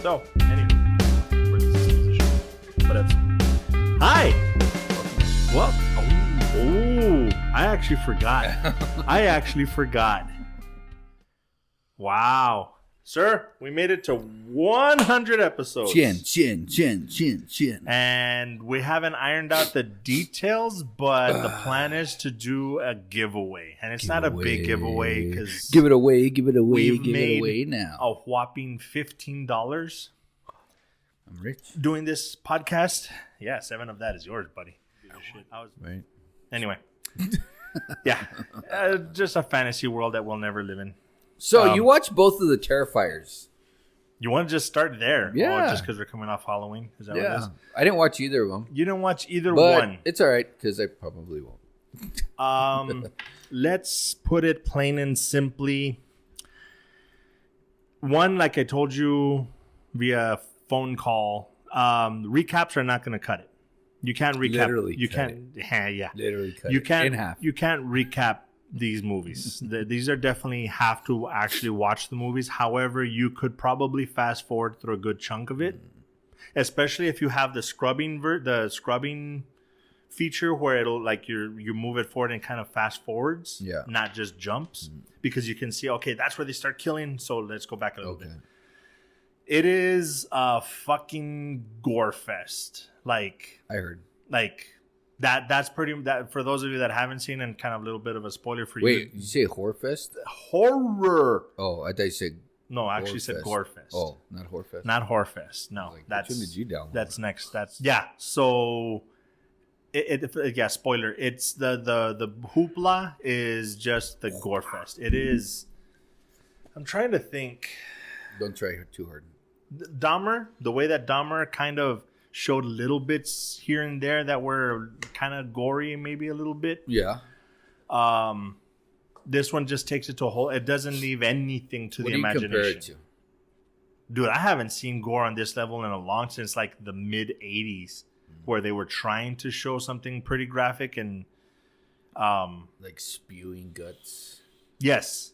So, anyway, we're in this position. But that's... Hi! What? Oh, I actually forgot. Wow. Sir, we made it to 100 episodes. Chin. And we haven't ironed out the details, but the plan is to do a giveaway. And it's not a big giveaway because... Give it away now. A whopping $15. I'm rich. Doing this podcast. Yeah, 7 of that is yours, buddy. Right. Anyway. Yeah. Just a fantasy world that we'll never live in. So you watched both of the Terrifiers. You want to just start there? Yeah. Just because we're coming off Halloween? Is that what it is? I didn't watch either of them. You didn't watch either but one. It's all right because I probably won't. Let's put it plain and simply. One, like I told you via phone call, recaps are not going to cut it. You can't recap. Literally you cut can't. Yeah. Literally cut You it can't. in half. You can't recap these movies. These are definitely have to actually watch the movies. However, you could probably fast forward through a good chunk of it, especially if you have the scrubbing feature where it'll like you move it forward and kind of fast forwards, not just jumps, because you can see, okay, that's where they start killing. So let's go back a little bit. It is a fucking gore fest. Like I heard. Like that's pretty. That for those of you that haven't seen, and kind of a little bit of a spoiler for you. Wait, you say horror fest? Horror. Oh, I thought you said. No, I actually said gore fest. Oh, not horror fest. Not horror fest. No, like, that's turn the G down. That's next. That's So, spoiler. It's the hoopla is just the gore fest. It is. I'm trying to think. Don't try too hard. Dahmer, the way that Dahmer kind of showed little bits here and there that were kind of gory, maybe a little bit. Yeah. This one just takes it to a whole. It doesn't leave anything to the imagination. What do you compare it to? Dude, I haven't seen gore on this level in a long since like the mid '80s, where they were trying to show something pretty graphic and, like spewing guts. Yes.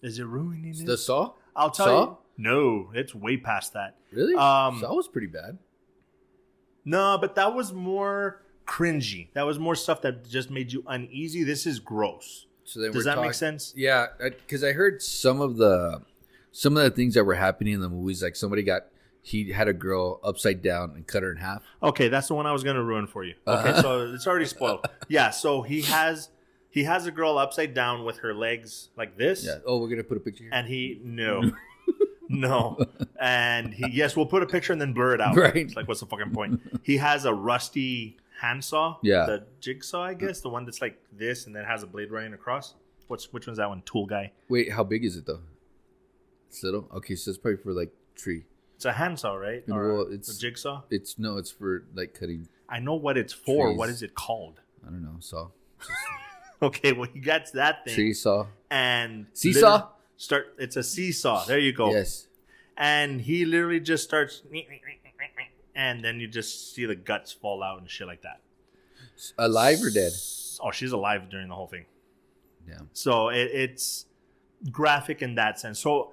Is it ruining it? The Saw? I'll tell you. No, it's way past that. Really? Saw was pretty bad. No, but that was more cringy. That was more stuff that just made you uneasy. This is gross. So does that make sense? Yeah, because I heard some of the things that were happening in the movies. Like he had a girl upside down and cut her in half. Okay, that's the one I was going to ruin for you. Okay, so it's already spoiled. Yeah, so he has a girl upside down with her legs like this. Yeah. Oh, we're going to put a picture here. And No. And we'll put a picture and then blur it out. Right. It's like, what's the fucking point? He has a rusty handsaw. Yeah. The jigsaw, I guess. The one that's like this and then has a blade running across. Which one's that one? Tool guy. Wait, how big is it though? It's little? Okay, so it's probably for like tree. It's a handsaw, right? Well, it's a jigsaw? It's for like cutting. I know what it's for. Trees. What is it called? I don't know. Saw. Okay, well, he gets that thing. Tree saw. And seesaw? It's a seesaw. There you go. Yes. And he literally just starts, and then you just see the guts fall out and shit like that. Alive or dead? Oh, she's alive during the whole thing. Yeah. So it's graphic in that sense. So,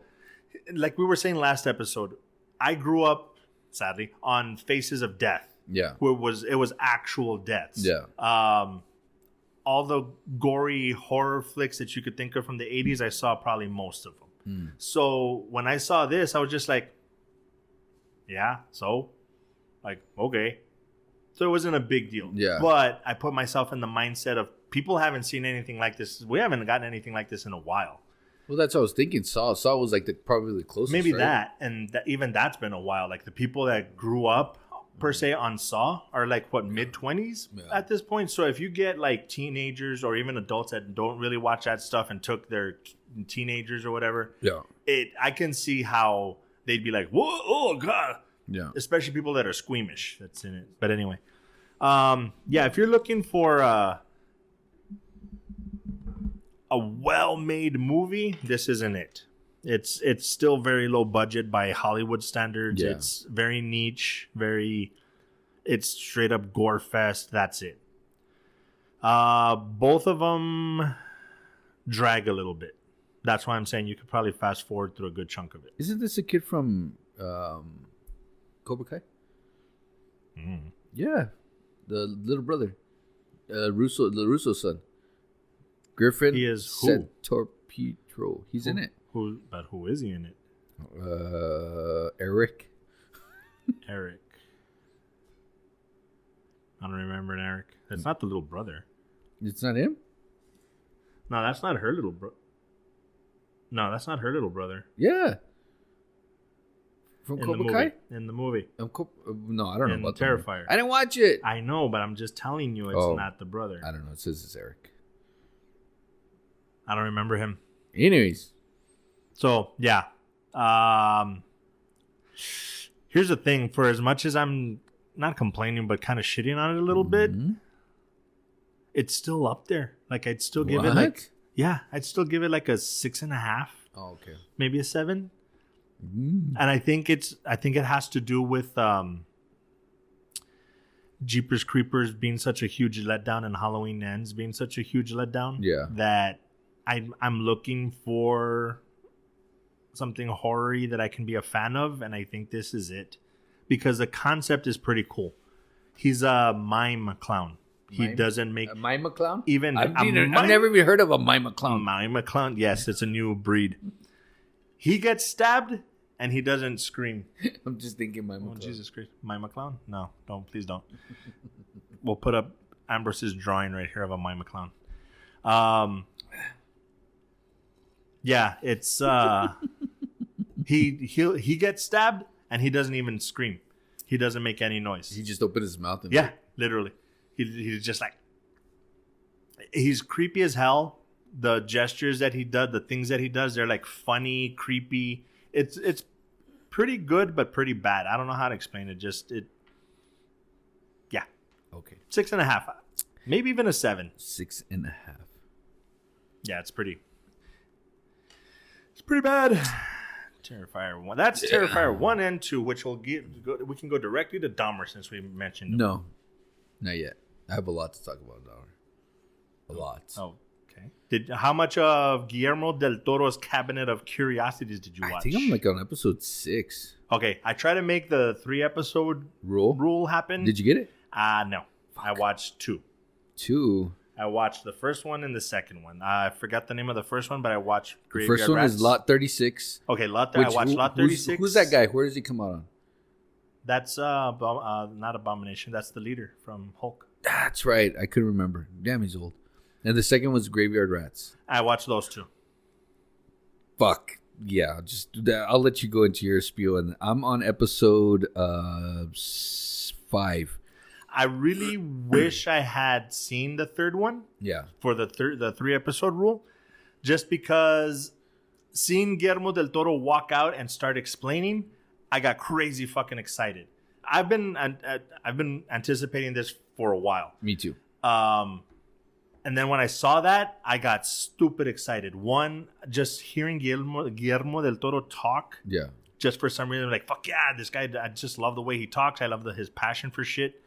like we were saying last episode, I grew up, sadly, on Faces of Death. Yeah. Where it was actual deaths. Yeah. All the gory horror flicks that you could think of from the 80s, I saw probably most of them. So when I saw this, I was just like, yeah, so? Like, okay. So it wasn't a big deal. Yeah. But I put myself in the mindset of people haven't seen anything like this. We haven't gotten anything like this in a while. Well, that's what I was thinking. Saw was like probably the closest. Maybe right? that. And even that's been a while. Like the people that grew up per se on Saw are like mid-20s at this point. So if you get like teenagers or even adults that don't really watch that stuff and took their teenagers or whatever, I can see how they'd be like, whoa, oh god, yeah, especially people that are squeamish that's in it. But anyway, if you're looking for a well-made movie, this isn't it. It's still very low budget by Hollywood standards. Yeah. It's very niche, it's straight up gore fest. That's it. Both of them drag a little bit. That's why I'm saying you could probably fast forward through a good chunk of it. Isn't this a kid from Cobra Kai? Mm. Yeah, the little brother, the Russo son, Griffin. He is who? Torpedo. He's in it. But who is he in it? Eric. Eric. I don't remember an Eric. That's not the little brother. It's not him? No, that's not her little brother. No, that's not her little brother. Yeah. From Cobra Kai? In the movie. No, I don't know about Terrifier. I didn't watch it. I know, but I'm just telling you it's not the brother. I don't know. It says it's Eric. I don't remember him. Anyways. So, yeah. Here's the thing. For as much as I'm not complaining, but kind of shitting on it a little bit, it's still up there. Like, I'd still give it like... Yeah, I'd still give it like a 6.5. Oh, okay. Maybe a 7. And I think it has to do with Jeepers Creepers being such a huge letdown and Halloween Ends being such a huge letdown. Yeah. That I'm looking for something horror-y that I can be a fan of, and I think this is it. Because the concept is pretty cool. He's a mime clown. He doesn't make... A mime clown? I've never even heard of a mime clown. Mime clown? Yes, it's a new breed. He gets stabbed, and he doesn't scream. I'm just thinking mime clown. Jesus Christ. Mime clown? No, don't. Please don't. We'll put up Ambrose's drawing right here of a mime clown. Yeah, it's... He gets stabbed, and he doesn't even scream. He doesn't make any noise. He just opened his mouth. Yeah, literally. He's just like... He's creepy as hell. The gestures that he does, the things that he does, they're like funny, creepy. It's pretty good, but pretty bad. I don't know how to explain it. Yeah. Okay. 6.5. Maybe even a 7. 6.5. Yeah, it's pretty bad. Terrifier 1. That's Terrifier 1 and 2, which we can go directly to Dahmer since we mentioned him. No, not yet. I have a lot to talk about Dahmer. A lot. Oh, okay. How much of Guillermo del Toro's Cabinet of Curiosities did you watch? I think I'm like on episode 6. Okay, I try to make the 3-episode rule happen. Did you get it? No. Fuck. I watched 2. 2? I watched the first one and the second one. I forgot the name of the first one, but I watched Graveyard Rats. The first one is Lot 36. Okay, I watched Lot 36. Who's that guy? Where does he come out on? That's not Abomination. That's the leader from Hulk. That's right. I couldn't remember. Damn, he's old. And the second was Graveyard Rats. I watched those 2. Fuck. Yeah, I'll let you go into your spiel. And I'm on episode 5. I really wish I had seen the third one. Yeah. For the 3-episode rule. Just because seeing Guillermo del Toro walk out and start explaining, I got crazy fucking excited. I've been anticipating this for a while. Me too. And then when I saw that, I got stupid excited. One, just hearing Guillermo del Toro talk. Yeah. Just for some reason, like, fuck yeah, this guy, I just love the way he talks. I love his passion for shit.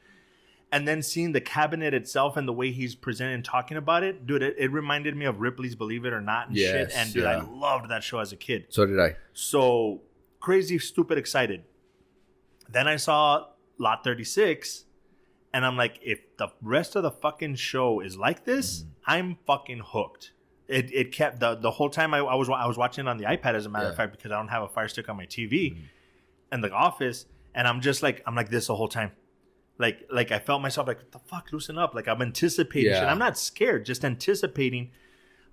And then seeing the cabinet itself and the way he's presenting and talking about it, dude, it reminded me of Ripley's Believe It or Not and shit. And dude, I loved that show as a kid. So did I. So crazy, stupid, excited. Then I saw Lot 36, and I'm like, if the rest of the fucking show is like this, I'm fucking hooked. It kept the whole time I was watching it on the iPad, as a matter of fact, because I don't have a Fire Stick on my TV in the office, and I'm like this the whole time. Like I felt myself like, what the fuck, loosen up. Like I'm anticipating shit. I'm not scared, just anticipating.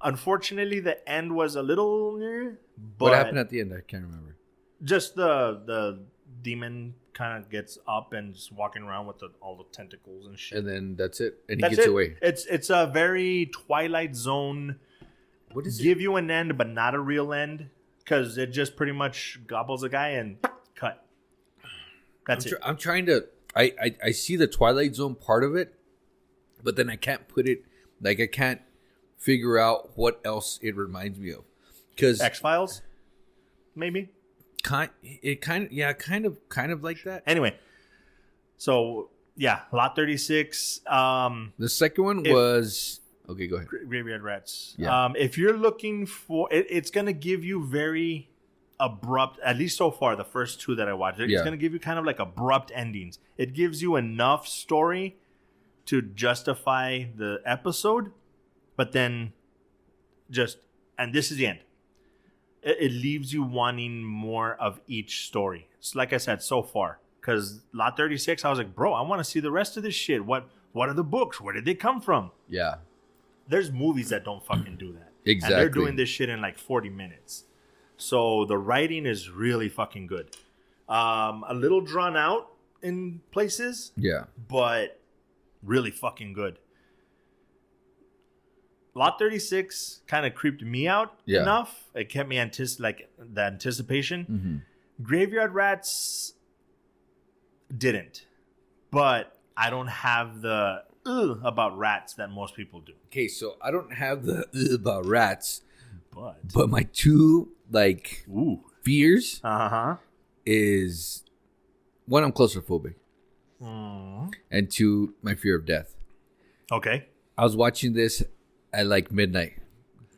Unfortunately, the end was a little... But what happened at the end? I can't remember. Just the demon kind of gets up and just walking around with all the tentacles and shit. And then that's it. And he gets away. It's a very Twilight Zone. What is give you an end, but not a real end. Because it just pretty much gobbles a guy and cut. That's it. I'm trying to... I see the Twilight Zone part of it, but then I can't put it... Like, I can't figure out what else it reminds me of. Because X-Files? Maybe? Kind of like that. Anyway, so yeah, Lot 36. The second one was Okay, go ahead. Graveyard Rats. Yeah. If you're looking for it, it's gonna give you very abrupt. At least so far, the first 2 that I watched, it's gonna give you kind of like abrupt endings. It gives you enough story to justify the episode, but then and this is the end. It leaves you wanting more of each story. It's like I said, so far. Because Lot 36, I was like, bro, I want to see the rest of this shit. What are the books? Where did they come from? Yeah. There's movies that don't fucking do that. Exactly. And they're doing this shit in like 40 minutes. So the writing is really fucking good. A little drawn out in places. Yeah. But really fucking good. Lot 36 kind of creeped me out enough. It kept me the anticipation. Mm-hmm. Graveyard Rats didn't. But I don't have the about rats that most people do. Okay, so I don't have the about rats. But my 2 fears is 1, I'm claustrophobic. And 2, my fear of death. Okay. I was watching this at like midnight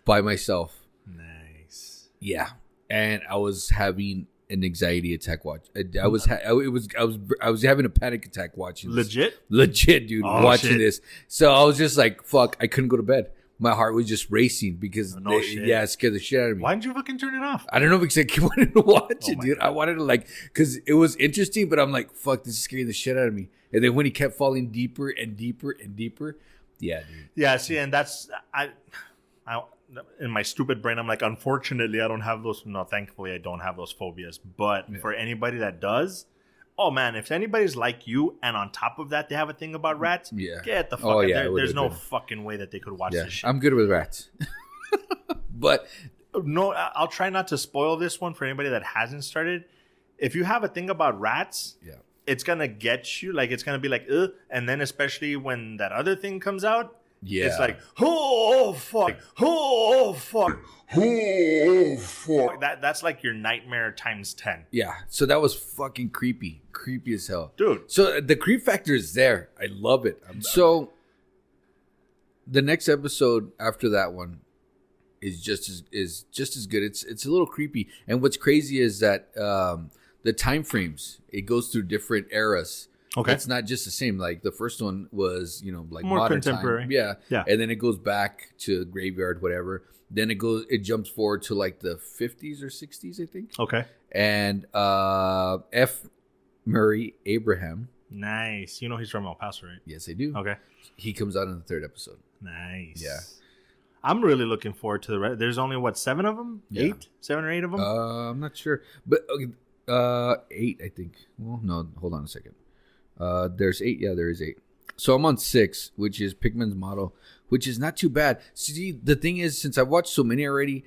by myself. Nice. Yeah, and I was having an anxiety attack I was having a panic attack watching this. Legit, dude, watching this. So I was just like, fuck, I couldn't go to bed. My heart was just racing because it scared the shit out of me. Why didn't you fucking turn it off? I don't know, because I wanted to watch it, dude. God. I wanted to because it was interesting, but I'm like, fuck, this is scaring the shit out of me. And then when he kept falling deeper and deeper and deeper, yeah, dude. Yeah, see, and that's I in my stupid brain, I'm like, unfortunately, I don't have those. No, thankfully, I don't have those phobias. But for anybody that does, oh man, if anybody's like you, and on top of that, they have a thing about rats, get the fuck out. There's no fucking way that they could watch this shit. I'm good with rats. But no, I'll try not to spoil this one for anybody that hasn't started. If you have a thing about rats, it's gonna get you. Like, it's gonna be like, ugh. And then especially when that other thing comes out, it's like, oh fuck, oh fuck, oh fuck. That's like your nightmare times 10. Yeah. So that was fucking creepy as hell, dude. So the creep factor is there. I love it. So the next episode after that one is just as good. It's a little creepy, and what's crazy is that the time frames, it goes through different eras. Okay, it's not just the same. Like the first one was, like more modern contemporary. Time. Yeah, and then it goes back to graveyard, whatever. Then it jumps forward to like the 50s or 60s, I think. Okay, and F. Murray Abraham. Nice. He's from El Paso, right? Yes, I do. Okay, he comes out in the 3rd episode. Nice. Yeah. I'm really looking forward to the rest. There's only 7 of them? Yeah. 7 or 8 of them? I'm not sure, but 8, I think. Well, no, hold on a second. There's 8. Yeah, there is 8. So I'm on 6, which is Pigman's model, which is not too bad. See, the thing is, since I've watched so many already,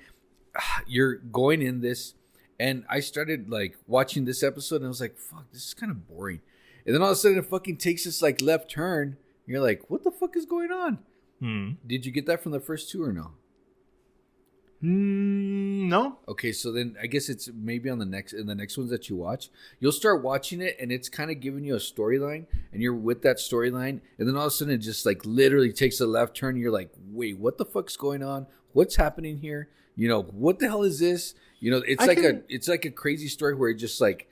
you're going in this, and I started like watching this episode, and I was like, fuck, this is kind of boring. And then all of a sudden, it fucking takes this like left turn. And you're like, what the fuck is going on? Did you get that from the first 2 or no? No. Okay, so then I guess it's maybe in the next ones that you watch, you'll start watching it, and it's kind of giving you a storyline, and you're with that storyline, and then all of a sudden it just like literally takes a left turn. And you're like, wait, what the fuck's going on? What's happening here? What the hell is this? It's like a crazy story where it just like,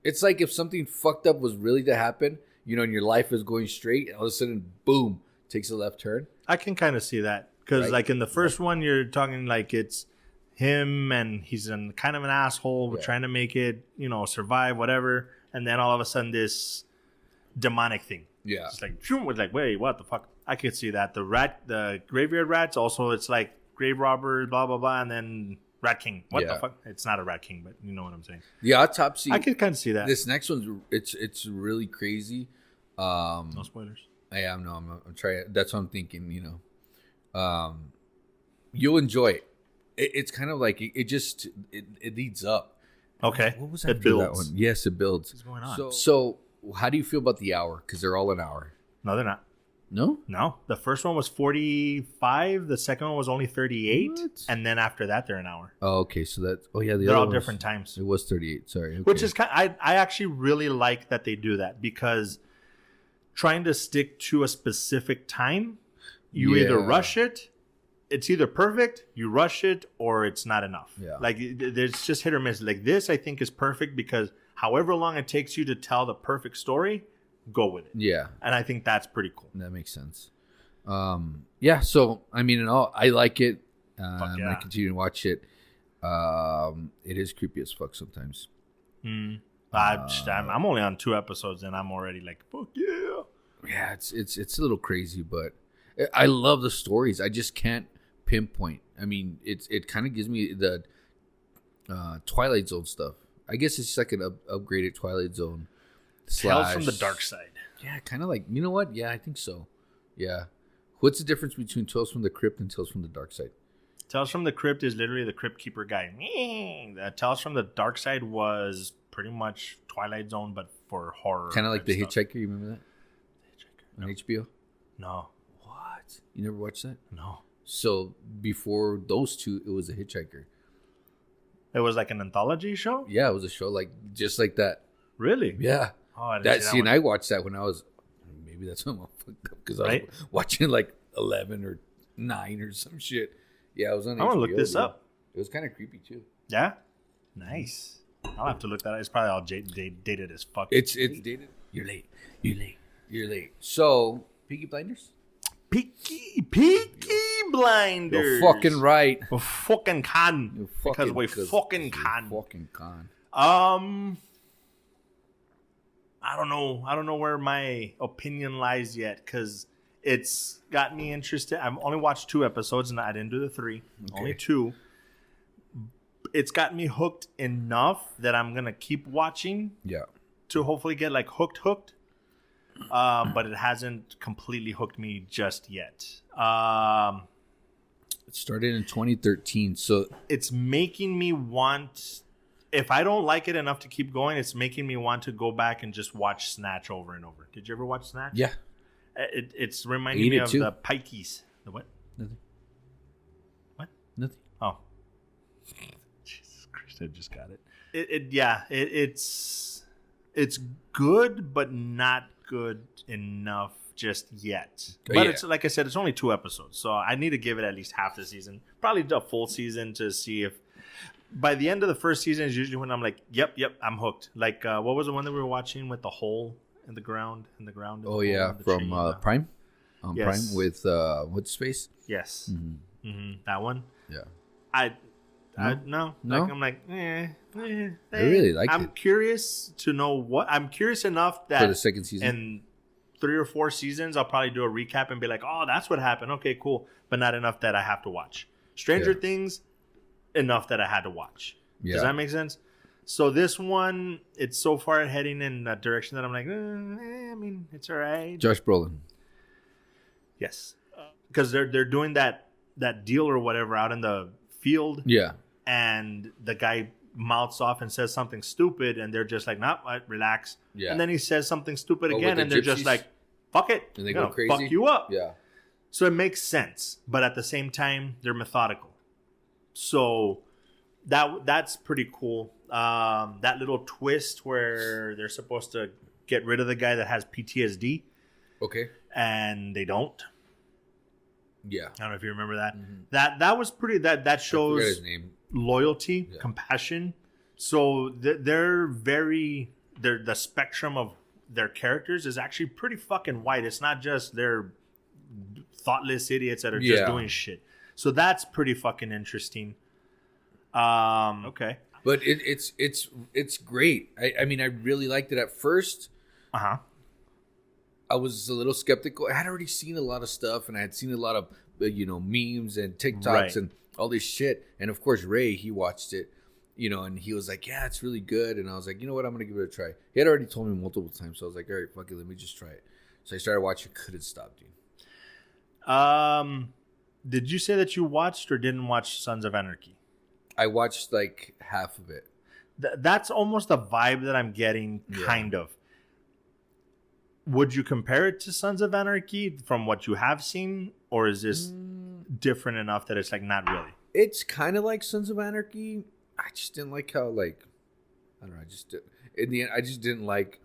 it's like if something fucked up was really to happen, and your life is going straight, and all of a sudden, boom, takes a left turn. I can kind of see that. Because, like, in the first one, you're talking like it's him and he's kind of an asshole trying to make it, survive, whatever. And then all of a sudden, this demonic thing. Yeah. It's like, was like, wait, what the fuck? I could see that. The graveyard rats, also, it's like grave robbers, blah, blah, blah. And then Rat King. What the fuck? It's not a Rat King, but you know what I'm saying. The autopsy. I could kind of see that. This next one's, it's really crazy. No spoilers. I'm trying. That's what I'm thinking, you'll enjoy it. It's kind of like it leads up. Okay. What was that? It builds. That one? Yes, it builds. What's going on? So how do you feel about the hour? Because they're all an hour. No, they're not. No. The first one was 45. The second one was only 38. What? And then after that, they're an hour. Oh, okay. So that. Oh yeah, they're all different times. It was 38. Sorry. Okay. Which is I actually really like that they do that, because trying to stick to a specific time you either rush it, it's either perfect, you rush it, or it's not enough. Yeah. Like, there's just hit or miss. Like, this, I think, is perfect because however long it takes you to tell the perfect story, go with it. Yeah. And I think that's pretty cool. That makes sense. Yeah, so, I mean, I like it. I'm going to continue to watch it. It is creepy as fuck sometimes. I'm only on 2 episodes, and I'm already like, fuck yeah. Yeah, it's a little crazy, but I love the stories. I just can't pinpoint. I mean, it kind of gives me the Twilight Zone stuff. I guess it's like an upgraded Twilight Zone. Tales from the Dark Side. Yeah, kind of like, you know what? Yeah, I think so. Yeah. What's the difference between Tales from the Crypt and Tales from the Dark Side? Tales from the Crypt is literally the Crypt Keeper guy. Tales from the Dark Side was pretty much Twilight Zone, but for horror. Kind of like The stuff. Hitchhiker. You remember that? No. On HBO? No. What? You never watched that? No. So before those two, it was The Hitchhiker. It was like an anthology show? Yeah, it was a show like just like that. Really? Yeah. Oh, I didn't That see scene, that I watched that when I was, maybe that's when I'm fucked up because I was watching like 11 or 9 or some shit. Yeah, I was on HBO. I want to look this up. It was kind of creepy too. Yeah? Nice. I'll have to look that up. It's probably all dated as fuck. It's dated. You're late. So, Peaky Blinders? Peaky Blinders. You're fucking right. We fucking can. Because we fucking can. Fucking can. I don't know where my opinion lies yet, because it's got me interested. I've only watched 2 episodes, and I didn't do the 3. Okay. Only 2. It's got me hooked enough that I'm gonna keep watching. Yeah. To hopefully get like hooked. But it hasn't completely hooked me just yet. It started in 2013, so it's making me want. If I don't like it enough to keep going, it's making me want to go back and just watch Snatch over and over. Did you ever watch Snatch? Yeah. It's reminding me of the Pikeys. The what? Nothing. What? Nothing. Oh. Jesus Christ! I just got it. It's good, but not good enough just yet. But it's like I said, it's only 2 episodes, so I need to give it at least half the season, probably a full season, to see if by the end of the first season is usually when I'm like, yep, I'm hooked. Like, what was the one that we were watching with the hole in the ground? Oh yeah, from Prime. Yes. Prime with what's space? Yes. Mm-hmm. That one. Yeah. No. Like, I'm like, I really like it. I'm curious to know what. I'm curious enough that for the second season, in 3 or 4 seasons, I'll probably do a recap and be like, oh, that's what happened. Okay, cool. But not enough that I have to watch. Stranger Things, enough that I had to watch. Does that make sense? So this one, it's so far heading in a direction that I'm like, I mean, it's all right. Josh Brolin. Yes. Because they're doing that deal or whatever out in the field. Yeah. And the guy mouths off and says something stupid, and they're just like, nah, relax. Yeah. And then he says something stupid again, and they're just like, fuck it. And they go crazy. Fuck you up. Yeah. So it makes sense. But at the same time, they're methodical. So that's pretty cool. That little twist where they're supposed to get rid of the guy that has PTSD. Okay. And they don't. Yeah. I don't know if you remember that. Mm-hmm. That was pretty. That shows his name. Loyalty, compassion. So they're the spectrum of their characters is actually pretty fucking wide. It's not just they're thoughtless idiots that are just doing shit. So that's pretty fucking interesting. Okay. But it's great. I mean, I really liked it at first. Uh-huh. I was a little skeptical. I had already seen a lot of stuff, and I had seen a lot of memes and TikToks and all this shit. And of course, Ray, he watched it, and he was like, "Yeah, it's really good." And I was like, "You know what? I'm gonna give it a try." He had already told me multiple times, so I was like, "All right, fuck it, let me just try it." So I started watching. Couldn't stop, dude. Did you say that you watched or didn't watch Sons of Anarchy? I watched like half of it. That's almost the vibe that I'm getting, kind of. Would you compare it to Sons of Anarchy from what you have seen, or is this different enough that it's like not really? It's kind of like Sons of Anarchy. I just didn't like how I don't know. In the end, I just didn't like.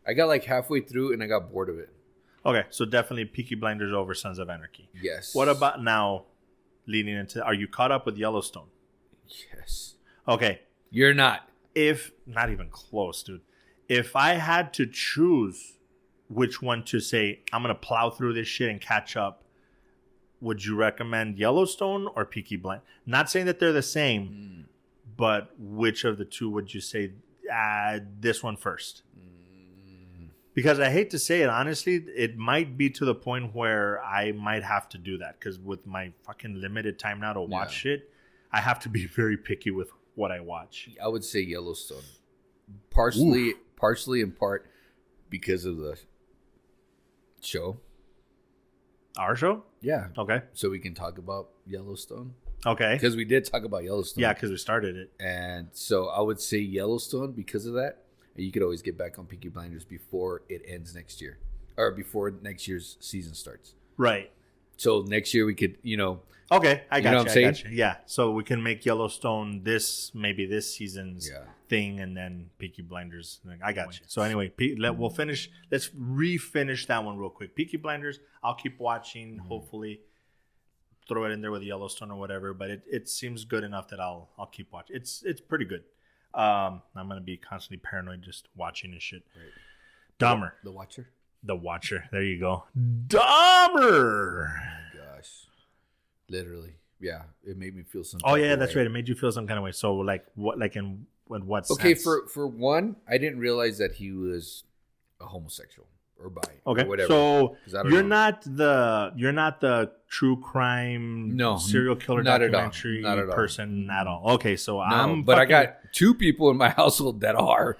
I got like halfway through and I got bored of it. Okay, so definitely Peaky Blinders over Sons of Anarchy. Yes. What about now, leading into? Are you caught up with Yellowstone? Yes. Okay, You're not. if not even close, dude. If I had to choose which one to say, I'm gonna plow through this shit and catch up, would you recommend Yellowstone or Peaky Blind? Not saying that they're the same, but which of the two would you say this one first? Because I hate to say it, honestly, it might be to the point where I might have to do that. Because with my fucking limited time now to watch shit, I have to be very picky with what I watch. I would say Yellowstone. Partially in part because of the show. Our show? Yeah. Okay. So we can talk about Yellowstone. Okay. Because we did talk about Yellowstone. Yeah, because we started it. And so I would say Yellowstone because of that. And you could always get back on Peaky Blinders before it ends next year. Or before next year's season starts. Right. So next year we could, Okay, I got you. saying? Yeah, so we can make Yellowstone this season's thing, and then Peaky Blinders. I got you. So anyway, we'll finish. Let's refinish that one real quick. Peaky Blinders. I'll keep watching. Hopefully, throw it in there with Yellowstone or whatever. But it seems good enough that I'll keep watching. It's pretty good. I'm gonna be constantly paranoid just watching this shit. Right. Dahmer, The Watcher. The Watcher. There you go. Dahmer. Gosh. Literally. Yeah. It made me feel something. Oh yeah, that's right. It made you feel some kind of way. So like what? Like in what sense? Okay, for one, I didn't realize that he was a homosexual or bi. Okay, or whatever. so you're know. not the true crime serial killer not documentary at all. person at all. Okay, so but I got two people in my household that are.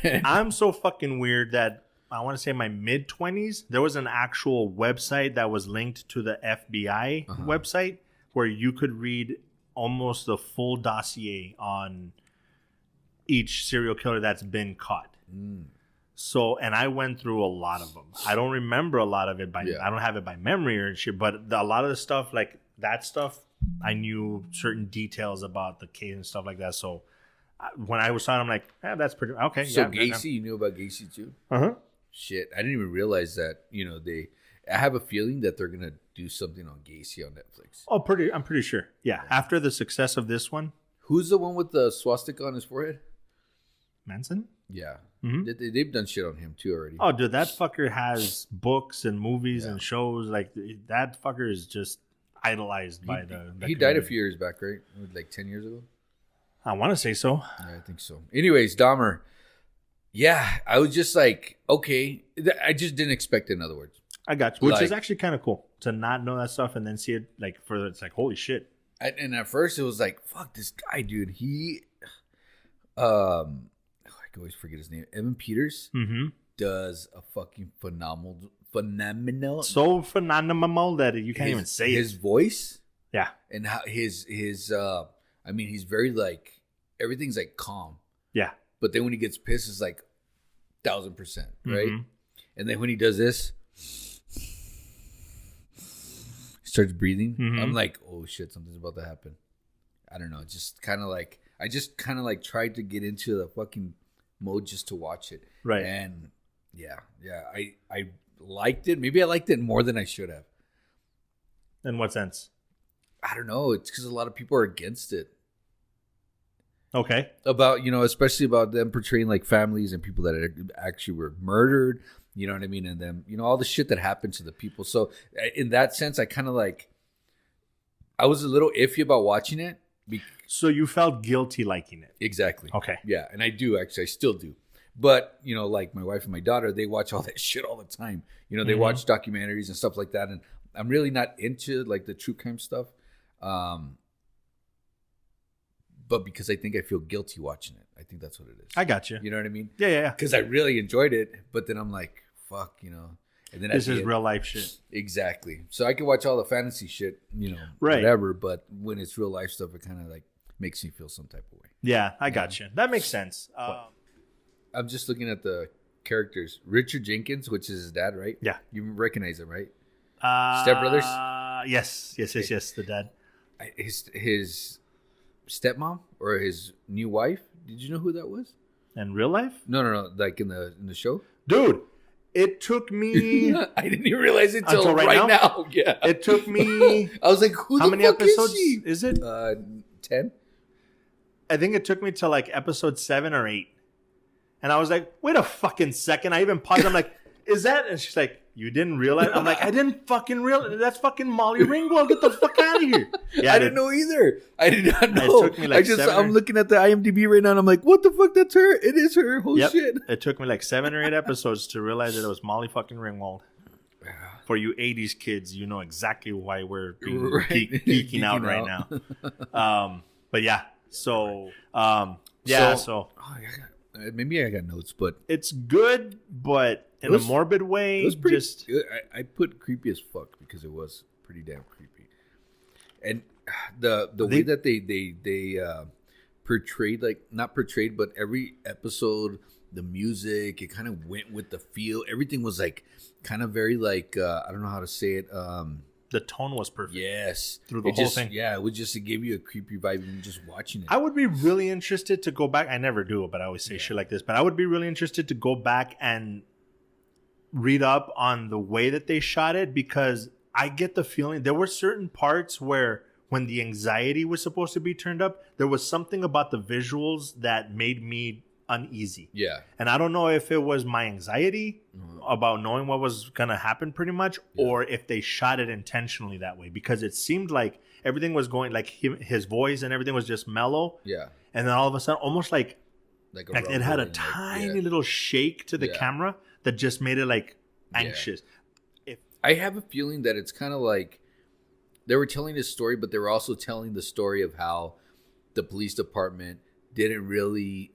I'm so fucking weird that I want to say my mid-20s, there was an actual website that was linked to the FBI website where you could read almost the full dossier on each serial killer that's been caught. So, and I went through a lot of them. I don't remember a lot of it I don't have it by memory or shit, but a lot of the stuff, like that stuff, I knew certain details about the case and stuff like that. So when I was on, I'm like, that's pretty, okay. So Gacy, you knew about Gacy too? Shit, I didn't even realize that, I have a feeling that they're going to do something on Gacy on Netflix. Oh, I'm pretty sure. Yeah. After the success of this one. Who's the one with the swastika on his forehead? Manson? Yeah. They've done shit on him too already. Oh, dude, that fucker has books and movies and shows. Like, that fucker is just idolized by the He died a few years back, right? Like 10 years ago? I want to say so. Yeah, I think so. Anyways, Dahmer. Yeah, I was just like, okay. I just didn't expect it, in other words. I got you. Which is actually kind of cool to not know that stuff and then see it it's like, holy shit. And at first it was like, fuck this guy, dude. He, I can always forget his name. Evan Peters does a fucking phenomenal. So phenomenal that you can't even say his voice. Yeah. And how his I mean, he's very like, everything's like calm. Yeah. But then when he gets pissed, it's like 1,000%, right? And then when he does this, starts breathing. I'm like, oh shit, something's about to happen. I don't know. Just kind of like, I just kind of like tried to get into the fucking mode just to watch it. Right. And yeah, I liked it. Maybe I liked it more than I should have. In what sense? I don't know. It's because a lot of people are against it. Okay. About, especially about them portraying like families and people that actually were murdered. You know what I mean? And then, all the shit that happened to the people. So in that sense, I kind of like, I was a little iffy about watching it. So you felt guilty liking it? Exactly. Okay. Yeah. And I do, actually. I still do. But, like my wife and my daughter, they watch all that shit all the time. They watch documentaries and stuff like that. And I'm really not into like the true crime stuff. But because I think I feel guilty watching it. I think that's what it is. I got you. You know what I mean? Yeah. Because I really enjoyed it. But then I'm like, fuck, And then this is real life shit. Exactly. So I can watch all the fantasy shit, right. whatever. But when it's real life stuff, it kind of like makes me feel some type of way. Yeah, I got you. That makes sense. I'm just looking at the characters. Richard Jenkins, which is his dad, right? Yeah. You recognize him, right? Step Brothers? Yes. The dad. His stepmom or his new wife. Did you know who that was? In real life? No. Like in the show? Dude, It took me. I didn't even realize it until right now. Yeah. It took me. I was like, who how the many fuck episodes is it? 10? I think it took me to like episode 7 or 8. And I was like, wait a fucking second. I even paused. I'm like, is that? And she's like, you didn't realize? I'm like, I didn't fucking realize. That's fucking Molly Ringwald. Get the fuck out of here. Yeah, I didn't know either. I did not know. It took me like I'm looking at the IMDb right now and I'm like, what the fuck? That's her. It is her. Oh shit. It took me like 7 or 8 episodes to realize that it was Molly fucking Ringwald. For you 80s kids, you know exactly why we're geeking out right now. But yeah. So, maybe I got notes, but it's good, but in a morbid way. It was pretty. I put creepy as fuck because it was pretty damn creepy, and the way that they portrayed, like not portrayed, but every episode, the music, it kind of went with the feel. Everything was like kind of very like I don't know how to say it. The tone was perfect. Yes. Through the whole thing. Yeah, it would just give you a creepy vibe even just watching it. I would be really interested to go back. I never do, but I always say shit like this. But I would be really interested to go back and read up on the way that they shot it, because I get the feeling there were certain parts where when the anxiety was supposed to be turned up, there was something about the visuals that made me uneasy. Yeah. And I don't know if it was my anxiety about knowing what was going to happen pretty much, or if they shot it intentionally that way, because it seemed like everything was going like his voice and everything was just mellow. Yeah. And then all of a sudden, almost like it had a tiny little shake to the camera that just made it like anxious. I have a feeling that it's kind of like they were telling this story, but they were also telling the story of how the police department didn't really,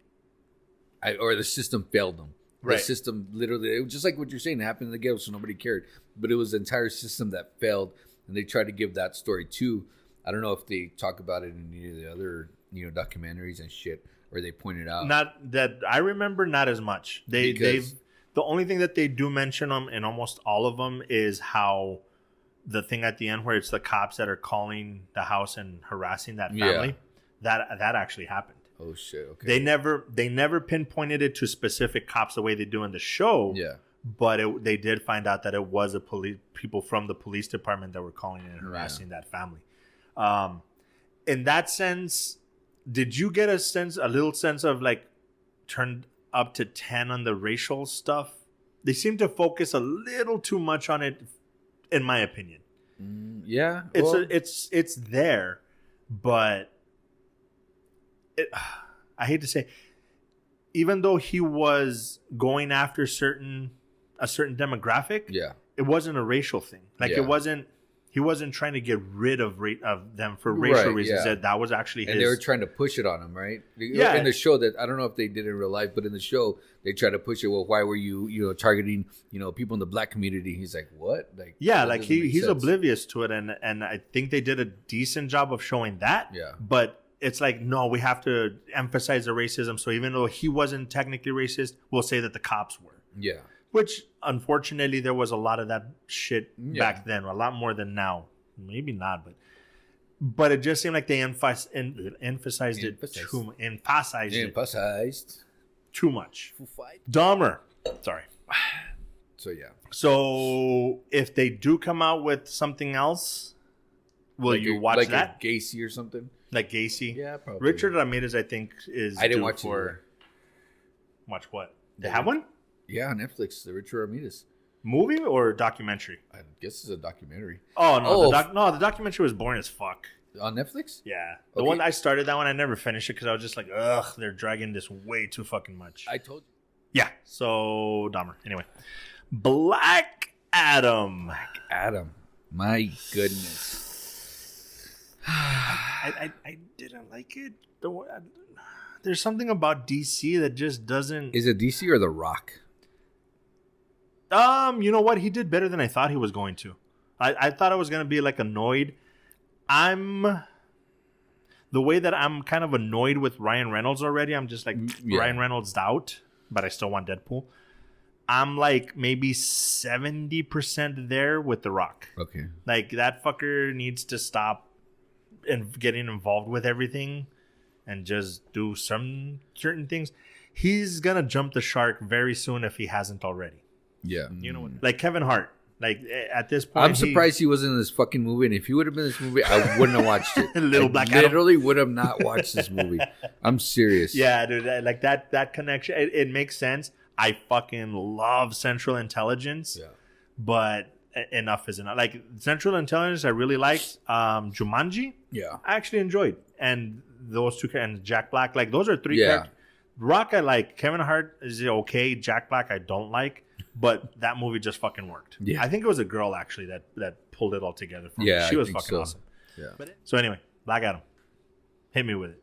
or the system failed them. The system literally, it was just like what you're saying, it happened in the ghetto, so nobody cared. But it was the entire system that failed, and they tried to give that story too. I don't know if they talk about it in any of the other, documentaries and shit, or they pointed out. Not that I remember, not as much. The only thing that they do mention them in almost all of them is how the thing at the end where it's the cops that are calling the house and harassing that family, that actually happened. Oh shit! Okay. They never pinpointed it to specific cops the way they do in the show. Yeah. But they did find out that it was people from the police department that were calling and harassing that family. In that sense, did you get a little sense of like turned up to 10 on the racial stuff? They seem to focus a little too much on it, in my opinion. Yeah, it's there, but. I hate to say, even though he was going after a certain demographic, it wasn't a racial thing. Like he wasn't trying to get rid of them for racial reasons. That was actually his. And they were trying to push it on him, right? Yeah. In the show, that I don't know if they did it in real life, but in the show they tried to push it. Well, why were you targeting people in the black community? He's like, what? Like, like he's oblivious to it, and I think they did a decent job of showing that. Yeah, but. It's like, no, we have to emphasize the racism. So even though he wasn't technically racist, we'll say that the cops were. Yeah. Which, unfortunately, there was a lot of that shit back then. A lot more than now. Maybe not, but it just seemed like they emphasized too much. Dahmer. Sorry. So, yeah. So, if they do come out with something else, will you watch that? Like Gacy or something? Like Gacy? Yeah, probably. Richard Ramirez, I think, is I didn't watch it. Watch what? They have one? Yeah, on Netflix. The Richard Ramirez. Movie or documentary? I guess it's a documentary. Oh, no. The documentary was boring as fuck. On Netflix? Yeah. The one I started that one, I never finished it because I was just like, ugh, they're dragging this way too fucking much. I told you. Yeah. So, Dahmer. Anyway. Black Adam. My goodness. I didn't like it. There's something about DC that just doesn't. Is it DC or The Rock? You know what? He did better than I thought he was going to. I thought I was going to be like annoyed. The way that I'm kind of annoyed with Ryan Reynolds already. I'm just like Ryan Reynolds out, but I still want Deadpool. I'm like maybe 70% there with The Rock. Okay. Like that fucker needs to stop and getting involved with everything and just do some certain things. He's gonna jump the shark very soon if he hasn't already. Yeah. You know, like Kevin Hart. Like at this point, I'm surprised he wasn't in this fucking movie. And if he would have been in this movie, I wouldn't have watched it. Literally would have not watched this movie. I'm serious. Yeah, dude. Like that connection, it makes sense. I fucking love Central Intelligence. Yeah. But enough is enough. Like Central Intelligence, I really liked. Jumanji. Yeah. I actually enjoyed. And those two, and Jack Black. Like those are three characters. Rock, I like. Kevin Hart is okay. Jack Black, I don't like. But that movie just fucking worked. Yeah. I think it was a girl actually that pulled it all together for me. She was fucking awesome. Yeah. So anyway, Black Adam. Hit me with it.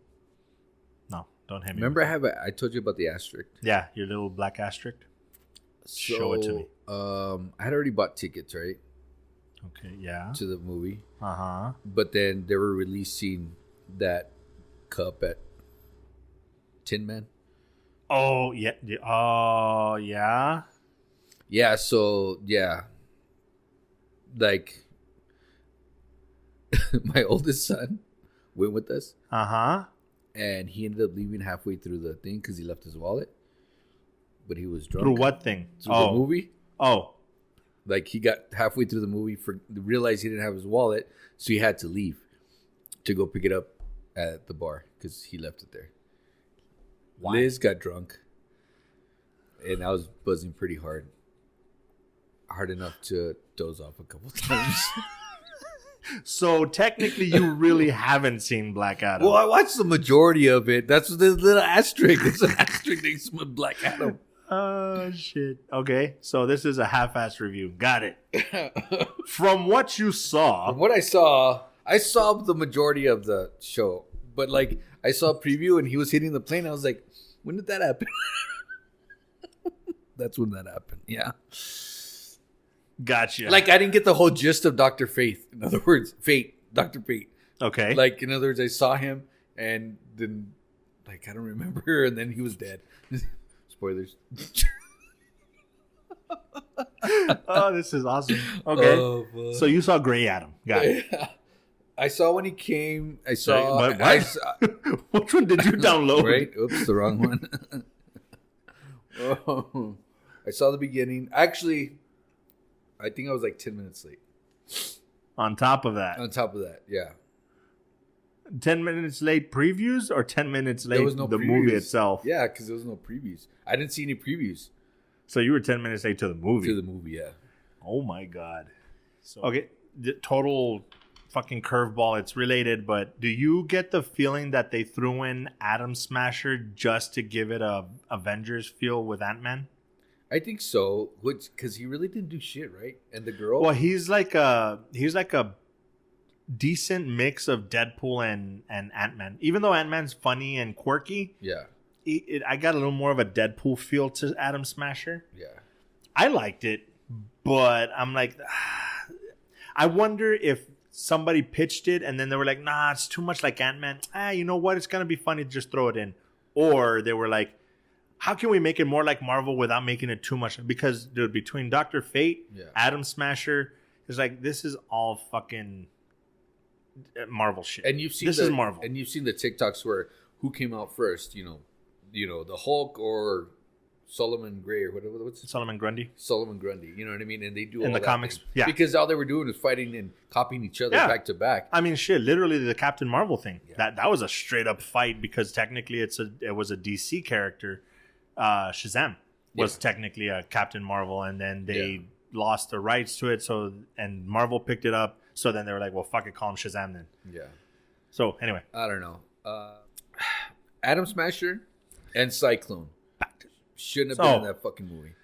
No, don't hit me. Remember I told you about the asterisk? Yeah, your little black asterisk. Show it to me. I had already bought tickets, right? Okay, yeah. To the movie. Uh-huh. But then they were releasing that cup at Tin Man. Oh, yeah. Oh, yeah. Yeah, so, yeah. Like, my oldest son went with us. Uh-huh. And he ended up leaving halfway through the thing because he left his wallet. But he was drunk. Through what thing? Through the movie. Oh. Like, he got halfway through the movie, realized he didn't have his wallet, so he had to leave to go pick it up at the bar because he left it there. Why? Liz got drunk. And I was buzzing pretty hard. Hard enough to doze off a couple times. So technically, you really haven't seen Black Adam. Well, I watched the majority of it. That's the little asterisk. There's an asterisk next to Black Adam. Oh shit. Okay, so this is a half-assed review. Got it. From what you saw, from what I saw the majority of the show. But like, I saw a preview and he was hitting the plane. I was like, when did that happen? That's when that happened. Yeah. Gotcha. Like, I didn't get the whole gist of Dr. Fate. In other words, Dr. Fate. Okay. Like, in other words, I saw him and then, like, I don't remember. And then he was dead. Spoilers. Oh, this is awesome. Okay. So you saw Grey Adam. Got it. Yeah. I saw when he came. I saw. Which one did you download? Right? Oops, the wrong one. Oh, I saw the beginning. Actually, I think I was like 10 minutes late. On top of that, yeah. 10 minutes late previews or 10 minutes late the movie itself? Yeah, because there was no previews. I didn't see any previews. So you were 10 minutes late to the movie? To the movie, yeah. Oh, my God. So, okay, the total fucking curveball. It's related, but do you get the feeling that they threw in Atom Smasher just to give it a Avengers feel with Ant-Man? I think so, because he really didn't do shit, right? And the girl. Well, he's like a decent mix of Deadpool and Ant-Man. Even though Ant-Man's funny and quirky, yeah, I got a little more of a Deadpool feel to Atom Smasher. Yeah, I liked it, but I'm like, I wonder if somebody pitched it and then they were like, nah, it's too much like Ant-Man. You know what? It's gonna be funny. Just throw it in. Or they were like, how can we make it more like Marvel without making it too much? Because, dude, between Dr. Fate, Atom Smasher, it's like, this is all fucking Marvel shit. And you've seen this is Marvel. And you've seen the TikToks where who came out first, you know, the Hulk or Solomon Gray or whatever. What's it? Solomon Grundy. Solomon Grundy. You know what I mean? And they do in the comics. Yeah. Because all they were doing was fighting and copying each other back to back. I mean, shit, literally the Captain Marvel thing. Yeah. That was a straight up fight because technically it was a DC character. Shazam was technically a Captain Marvel, and then they lost the rights to it. So, and Marvel picked it up. So then they were like, "Well, fuck it, call him Shazam then." Yeah. So anyway, I don't know. Atom Smasher and Cyclone shouldn't have been in that fucking movie.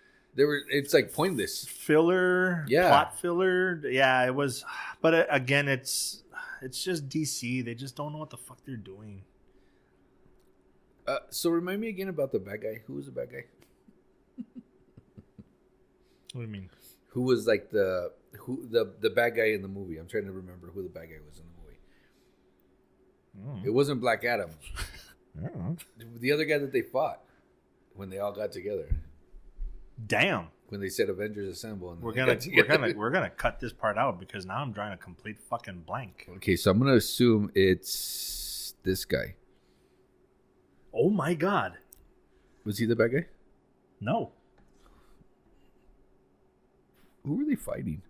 It's like pointless filler, plot filler. Yeah, it was. But again, it's just DC. They just don't know what the fuck they're doing. So remind me again about the bad guy. Who was the bad guy? What do you mean? Who was like the bad guy in the movie? I'm trying to remember who the bad guy was in the movie. It wasn't Black Adam. The other guy that they fought when they all got together. Damn. When they said Avengers Assemble, and we're gonna cut this part out because now I'm drawing a complete fucking blank. Okay, so I'm gonna assume it's this guy. Oh my God. Was he the bad guy? No. Who were they fighting?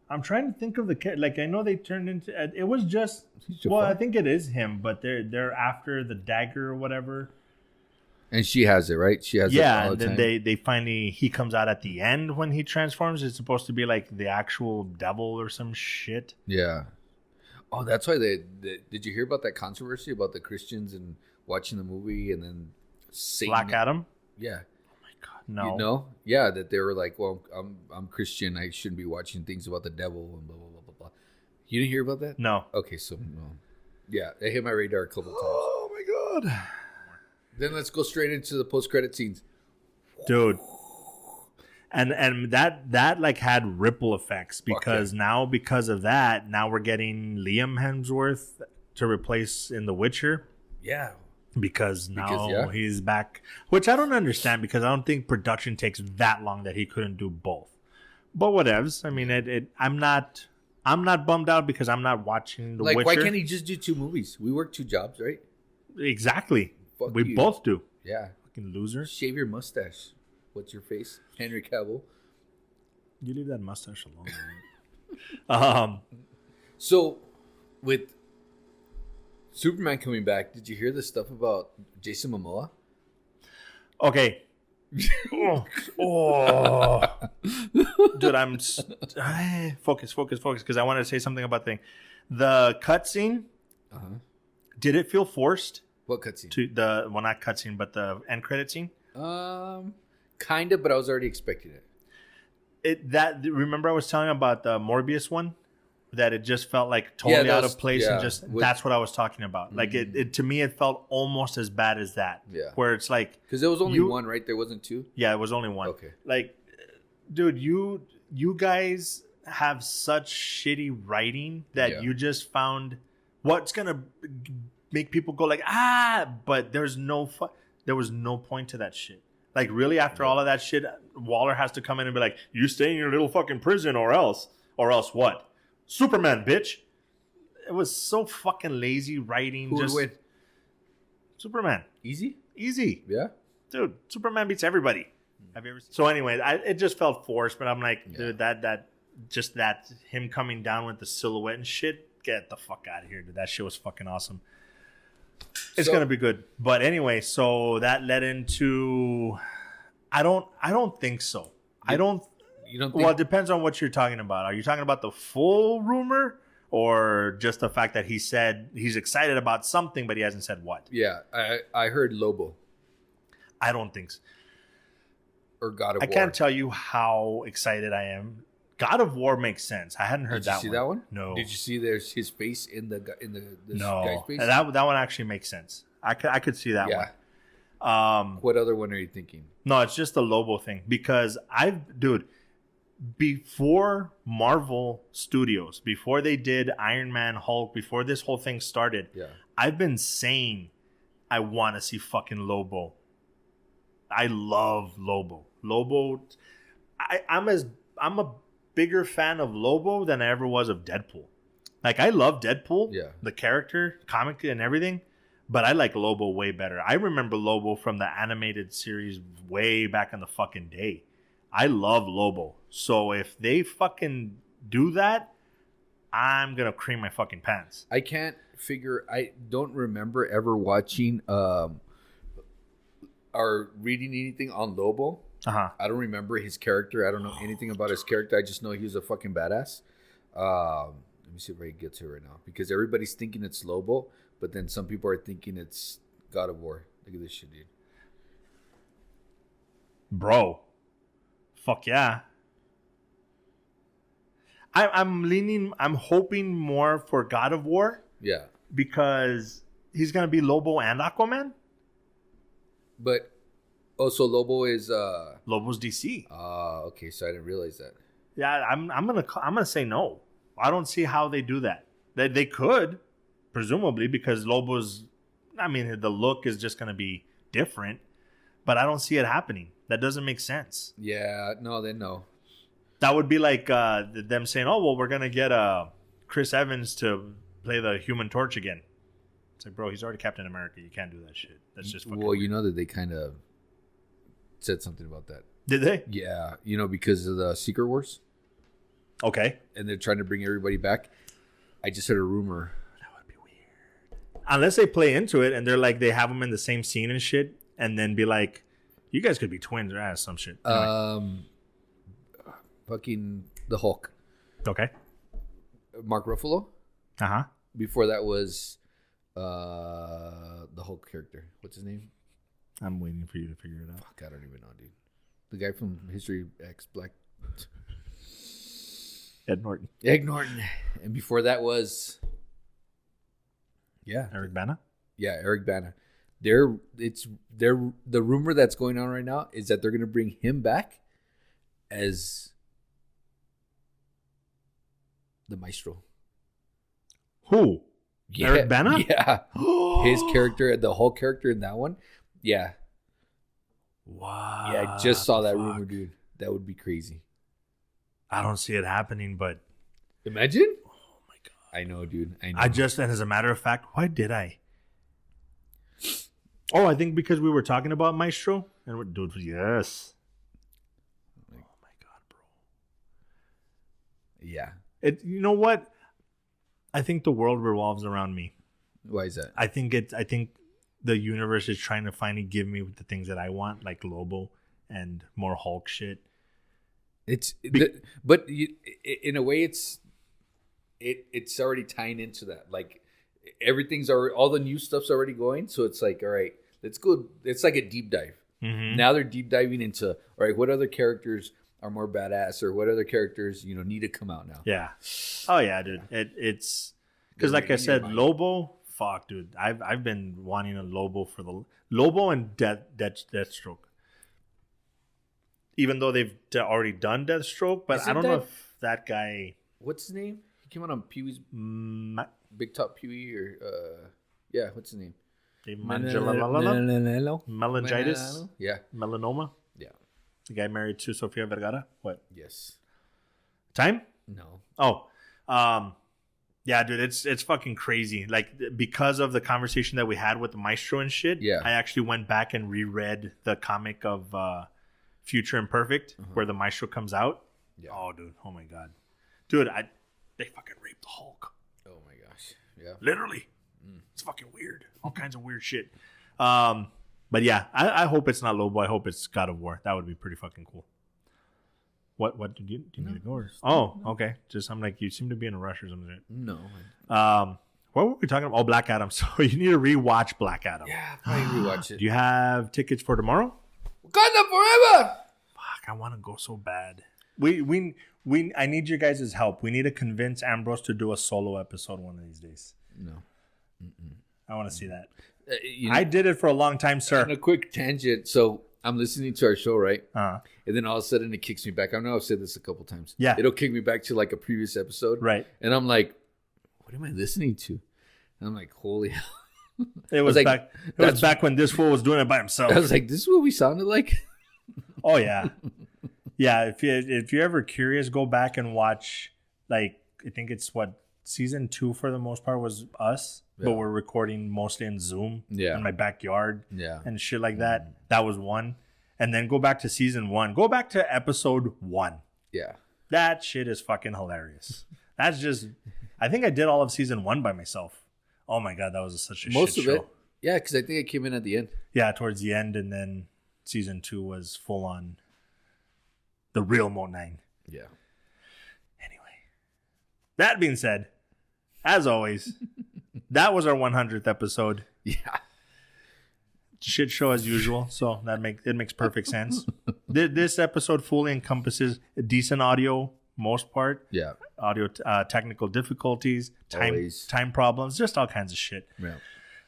I'm trying to think of the like. I know they turned into. It was just. Jafar? Well, I think it is him, but they're after the dagger or whatever. And she has it, right? She has it all and the then time. they finally he comes out at the end when he transforms. It's supposed to be like the actual devil or some shit. Yeah. Oh, that's why they did you hear about that controversy about the Christians and watching the movie and then Satan? Black Adam. Yeah. God, no. You know? Yeah, that they were like, well, I'm Christian. I shouldn't be watching things about the devil and blah, blah, blah, blah, blah. You didn't hear about that? No. Okay, so, no. Yeah, it hit my radar a couple times. Oh, my God. Then let's go straight into the post-credit scenes. Dude. And that like had ripple effects because now because of that, now we're getting Liam Hemsworth to replace in The Witcher. Yeah. Because he's back, which I don't understand because I don't think production takes that long that he couldn't do both. But whatevs. I mean, I'm not bummed out because I'm not watching The Witcher. Why can't he just do 2 movies? We work 2 jobs, right? Exactly. Fuck we you. both do. Yeah. Fucking loser. Shave your mustache. What's your face? Henry Cavill. You leave that mustache alone. So, with Superman coming back, did you hear the stuff about Jason Momoa? Okay. oh. Dude, I'm focus because I wanted to say something about the cutscene. Did it feel forced? What cutscene? Not cutscene, but the end credit scene. Kind of, but I was already expecting it. Remember I was telling you about the Morbius one, that it just felt like totally out of place and that's what I was talking about. Like it to me, it felt almost as bad as that. Yeah, where it's like because there was only one, right? There wasn't 2. Yeah, it was only 1. Okay, like, dude, you guys have such shitty writing that you just found what's gonna make people go like but there was no point to that shit. Like, really, after all of that shit, Waller has to come in and be like, you stay in your little fucking prison or else what? Superman, bitch. It was so fucking lazy writing. Who would win? Superman. Easy? Yeah. Dude, Superman beats everybody. Have you ever seen? So anyway, it just felt forced, but I'm like, dude, that him coming down with the silhouette and shit, get the fuck out of here, dude. That shit was fucking awesome. It's gonna be good. But anyway, so that led into I don't think so. You don't think? Well, it depends on what you're talking about. Are you talking about the full rumor or just the fact that he said he's excited about something but he hasn't said what? Yeah, I heard Lobo. I don't think so. Or God of War. I can't tell you how excited I am. God of War makes sense. I hadn't heard that one. Did you see that one? No. Did you see there's his face in the no. guy's face? That one actually makes sense. I could see that one. What other one are you thinking? No, it's just the Lobo thing because before Marvel Studios, before they did Iron Man, Hulk, before this whole thing started, I've been saying I want to see fucking Lobo. I love Lobo. I'm a bigger fan of Lobo than I ever was of Deadpool. Like, I love Deadpool, the character, comic and everything, but I like Lobo way better. I remember Lobo from the animated series way back in the fucking day. I love Lobo. So if they fucking do that, I'm going to cream my fucking pants. I don't remember ever watching or reading anything on Lobo. I don't remember his character. I don't know anything about his character. I just know he was a fucking badass. Let me see if I can get to it right now. Because everybody's thinking it's Lobo, but then some people are thinking it's God of War. Look at this shit, dude. Bro. Fuck yeah. I'm hoping more for God of War. Yeah. Because he's going to be Lobo and Aquaman. But... Oh, so Lobo is Lobo's DC. Okay, so I didn't realize that. Yeah, I'm gonna say no. I don't see how they do that. They could, presumably, because Lobo's. I mean, the look is just gonna be different, but I don't see it happening. That doesn't make sense. Yeah, no, then no. That would be like them saying, "Oh, well, we're gonna get Chris Evans to play the Human Torch again." It's like, bro, he's already Captain America. You can't do that shit. That's just fucking well, weird. You know that they kind of said something about that. Did they? Yeah, because of the Secret Wars. Okay. And they're trying to bring everybody back. I just heard a rumor. That would be weird. Unless they play into it and they're like, they have them in the same scene and shit, and then be like, you guys could be twins or some shit. Anyway. Fucking the Hulk. Okay. Mark Ruffalo. Uh-huh. Before that was the Hulk character. What's his name? I'm waiting for you to figure it out. Fuck, I don't even know, dude. The guy from History X Black. Ed Norton. And before that was Eric Bana. Yeah, Eric Bana. The rumor that's going on right now is that they're going to bring him back as the Maestro. Who? Yeah, Eric Bana? Yeah. His character, the whole character in that one. Yeah. Wow. Yeah, I just saw that rumor, dude. That would be crazy. I don't see it happening, but imagine. Oh my god. I know, dude. I know. And as a matter of fact, why did I? Oh, I think because we were talking about Maestro, and we're dude, yes. Oh my god, bro. Yeah. You know what? I think the world revolves around me. Why is that? I think the universe is trying to finally give me the things that I want, like Lobo and more Hulk shit. But in a way, it's already tying into that. Like everything's already, all the new stuff's already going. So it's like, all right, let's go. It's like a deep dive. Mm-hmm. Now they're deep diving into, all right, what other characters are more badass, or what other characters need to come out now. Yeah. Oh yeah, dude. It's because like I said, Lobo. Fuck, dude. I've been wanting a Lobo for the Lobo and Deathstroke. Even though they've already done Deathstroke, but I don't know if that guy. What's his name? He came out on Pee-wee's Big Top Pee-wee, or what's his name? Meningitis. Yeah. Melanoma. Yeah. The guy married to Sofia Vergara. What? Yes. Time? No. Oh. Yeah, dude, it's fucking crazy. Like, because of the conversation that we had with the Maestro and shit, I actually went back and reread the comic of Future Imperfect, where the Maestro comes out. Yeah. Oh, dude. Oh, my God. Dude, they fucking raped the Hulk. Oh, my gosh. Yeah. Literally. It's fucking weird. All kinds of weird shit. But yeah, I hope it's not Lobo. I hope it's God of War. That would be pretty fucking cool. What do you need to go? Or? Oh, okay. Just I'm like, you seem to be in a rush or something. No. What were we talking about? Oh, Black Adam. So you need to rewatch Black Adam. Yeah, probably rewatch it. Do you have tickets for tomorrow? Wakanda forever. Fuck, I want to go so bad. I need your guys' help. We need to convince Ambrose to do a solo episode one of these days. No. I want to see that. I did it for a long time, sir. On a quick tangent. So I'm listening to our show, right? Uh-huh. And then all of a sudden it kicks me back. I know I've said this a couple times. Yeah. It'll kick me back to like a previous episode. Right. And I'm like, what am I listening to? And I'm like, holy hell. It was back when this fool was doing it by himself. I was like, this is what we sounded like? Oh, yeah. Yeah, if you're ever curious, go back and watch, like, I think it's season 2 for the most part was us. But we're recording mostly in Zoom in my backyard and shit like that. That was one. And then go back to season 1. Go back to episode 1. Yeah. That shit is fucking hilarious. That's just... I think I did all of season 1 by myself. Oh my God, that was such a Most shit of show. it. Yeah, because I think I came in at the end. Yeah, towards the end. And then season 2 was full on the real Mo 9. Yeah. Anyway. That being said, as always... That was our 100th episode. Yeah. Shit show as usual. So it makes perfect sense. This episode fully encompasses decent audio, most part. Yeah. Audio technical difficulties, time problems, just all kinds of shit. Yeah.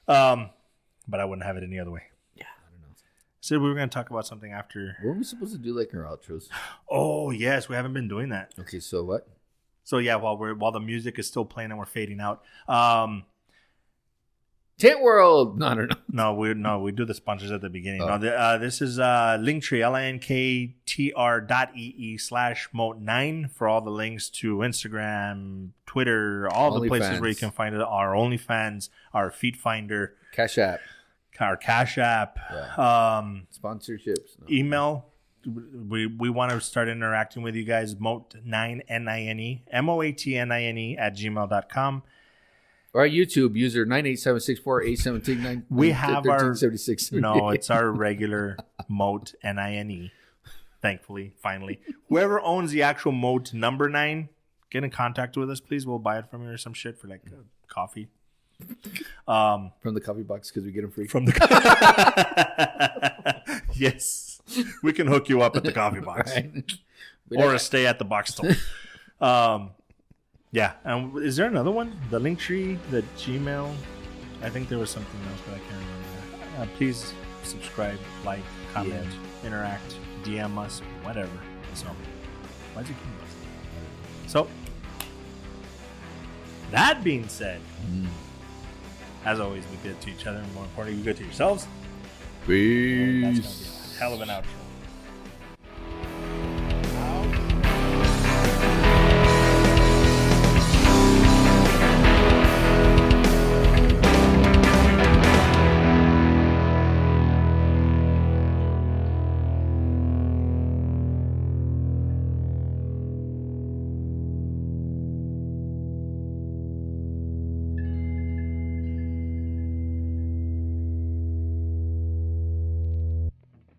But I wouldn't have it any other way. Yeah. I don't know. Said we were going to talk about something after. Weren't we supposed to do like our outros? Oh, yes. We haven't been doing that. Okay. So what? So yeah, while the music is still playing and we're fading out. Tent World. No, I don't know. No, we do the sponsors at the beginning. Oh. No, this is Linktree, linktr.ee/moat9 for all the links to Instagram, Twitter, all the places where you can find it. Our OnlyFans, our Feet Finder, Cash App, our Cash App, sponsorships, email. We want to start interacting with you guys. Moat9 NINE MOATNINE @gmail.com. Or YouTube user 987648739. We have our 1376. No, it's our regular Moat NINE. Thankfully, finally, whoever owns the actual Moat number 9, get in contact with us, please. We'll buy it from you or some shit for like coffee. From the coffee box because we get them free. From the yes, we can hook you up at the coffee box, right. Or a stay at the box store. Yeah, and is there another one? The Linktree, the Gmail. I think there was something else, but I can't remember. Please subscribe, like, comment, interact, DM us, whatever. So, why'd you keep us? So, that being said, as always, be good to each other, and more importantly, be good to yourselves. Peace. And that's gonna be a hell of an outro.